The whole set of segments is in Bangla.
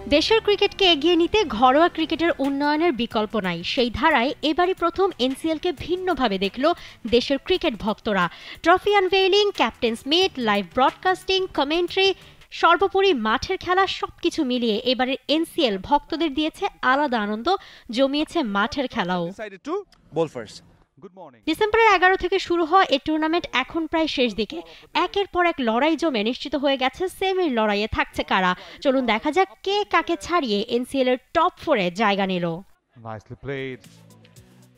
দেশের ক্রিকেটকে এগিয়ে নিতে ঘরোয়া ক্রিকেটের উন্নয়নের বিকল্প নাই, সেই ধারায় এবারই প্রথম এনসিএলকে ভিন্নভাবে দেখল দেশের ক্রিকেট ভক্তরা। Trophy unveiling, captains meet, live broadcasting, commentary, সর্বোপরি মাঠের খেলা সবকিছু মিলিয়ে এবারের এনসিএল ভক্তদের দিয়েছে আলাদা আনন্দ, জমিয়েছে মাঠের খেলাও। ডিসেম্বরের 11 থেকে শুরু হওয়া এই টুর্নামেন্ট এখন প্রায় শেষ দিকে। একের পর এক লড়াই জমে নিশ্চিত হয়ে গেছে সেমির লড়াইয়ে থাকছে কারা। চলুন দেখা যাক কে কাকে ছাড়িয়ে এনসিএল এর টপ 4-এ জায়গা নিল।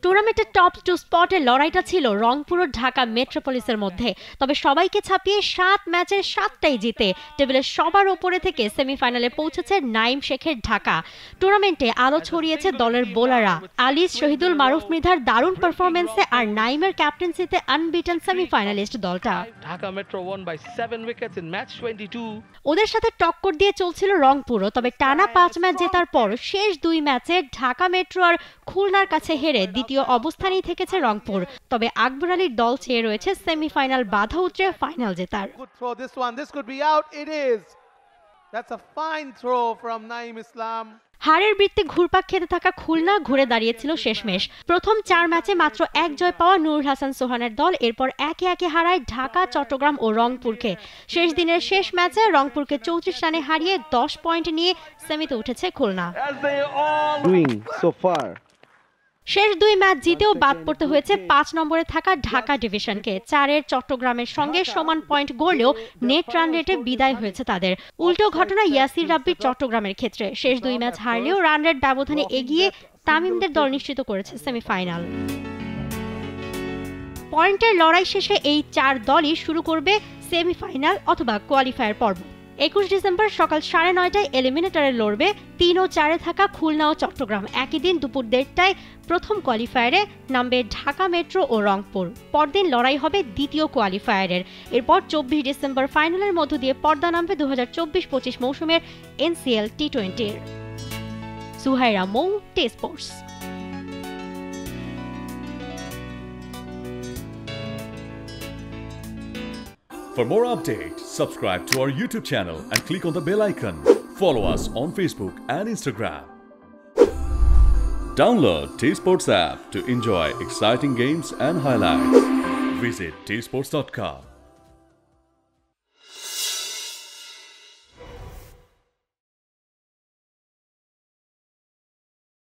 টুর্নামেন্টের টপ 2 স্পটের লড়াইটা ছিল রংপুর ও ঢাকা মেট্রোপলিসের মধ্যে। তবে সবাইকে ছাপিয়ে 7 ম্যাচের 7টাই জিতে টেবিলের সবার উপরে থেকে সেমিফাইনালে পৌঁছেছে নাইম শেখের ঢাকা। টুর্নামেন্টে আলো ছড়িয়েছে দলের বোলাররা। আলিস, শহীদুল, মারুফ মৃধার দারুণ পারফরমেন্সে আর নাইমের ক্যাপ্টেন্সিতে আনবিটেন সেমিফাইনালিস্ট দলটা। Dhaka metro won by 7 wickets in match 22. ওদের সাথে টক্কর দিয়ে চলছিল রংপুরও। তবে টানা 5 ম্যাচ জেতার পর শেষ 2 ম্যাচে ঢাকা মেট্রো আর খুলনার কাছে হেরে দ্বিতীয় অবস্থানেই থেকেছে রংপুর। তবে আকবর আলীর দল চেয়ে রয়েছে সেমিফাইনাল বাধা উতরে ফাইনাল জেতার। হারের বৃত্তে ঘুরপাক খেতে থাকা খুলনা ঘুরে দাঁড়িয়েছিল শেষমেশ। প্রথম 4 ম্যাচে মাত্র 1 জয় পাওয়া নুরুল হাসান সোহানের দল এরপর একে একে হারায় ঢাকা, চট্টগ্রাম ও রংপুরকে। শেষ দিনের শেষ ম্যাচে রংপুরকে 34 রানে হারিয়ে 10 পয়েন্ট নিয়ে সেমিতে উঠেছে খুলনা। শেষ 2 ম্যাচ জিতেও বাদ পড়তে হয়েছে 5 নম্বরে থাকা ঢাকা ডিভিশনকে। 4-এর চট্টগ্রামের সঙ্গে সমান পয়েন্ট গড়লেও নেট রান রেটে বিদায় হয়েছে তাদের। উল্টো ঘটনা ইয়াসির রাব্বির চট্টগ্রামের ক্ষেত্রে। শেষ 2 ম্যাচ হারলেও রান রেট ব্যবধানে এগিয়ে তামিমদের দল নিশ্চিত করেছে সেমিফাইনাল। পয়েন্টের লড়াই শেষে এই 4 দলই শুরু করবে সেমিফাইনাল অথবা কোয়ালিফায়ার পর্ব। 21 ডিসেম্বর সকাল 9:30টায় এলিমিনেটরে লড়বে 3 ও 4-এ থাকা খুলনা ও চট্টগ্রাম। একই দিন দুপুর 1:30টায় প্রথম কোয়ালিফায়ারে নামবে ঢাকা মেট্রো ও রংপুর। পরদিন লড়াই হবে দ্বিতীয় কোয়ালিফায়ারের। এরপর 24 ডিসেম্বর ফাইনালের মধ্য দিয়ে পর্দা নামবে 2024-25 মৌসুমের এনসিএল টি20-এর। Suhaira Mou, T Sports. For more updates, subscribe to our YouTube channel and click on the bell icon. Follow us on Facebook and Instagram. Download T-Sports app to enjoy exciting games and highlights. Visit tsports.com.